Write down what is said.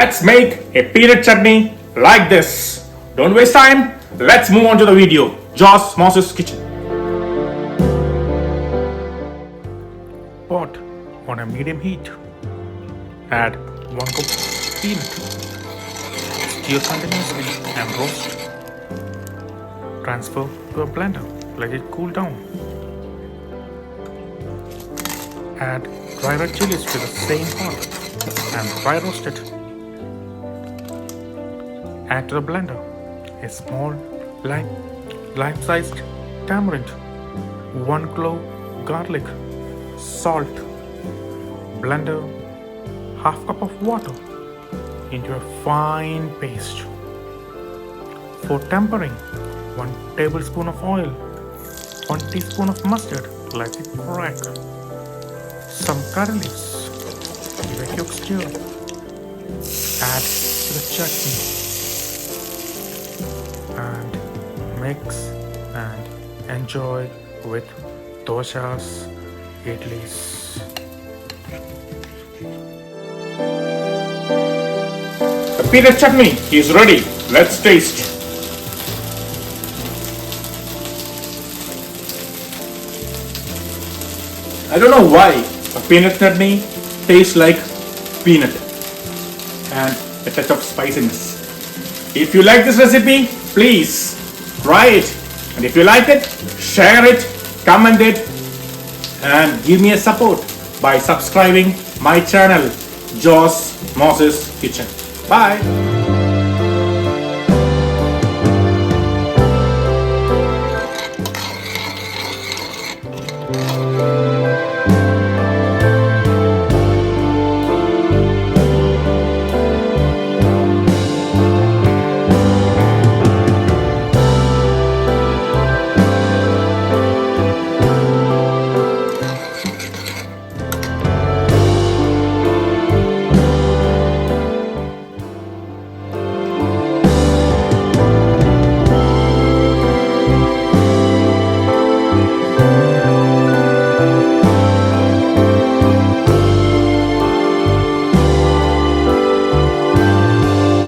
Let's make a peanut chutney like this. Don't waste time. Let's move on to the video. Joss Moses Kitchen. Pot on a medium heat. Add 1 cup peanut. Stir continuously and roast. Transfer to a blender. Let it cool down. Add dry red chilies to the same pot and dry roast it. Add to the blender a small lime-sized tamarind, 1 clove garlic, salt. Blender half cup of water into a fine paste. For tempering, 1 tablespoon of oil, 1 teaspoon of mustard, let it crack. Some curry leaves, give a quick stir. Add to the chutney and mix and enjoy with dosas, idlis. The peanut chutney is ready. Let's taste. I don't know why a peanut chutney tastes like peanut and a touch of spiciness. If you like this recipe, please try it. And if you like it, share it, comment it, and give me a support by subscribing my channel, Joss Moses Kitchen. Bye.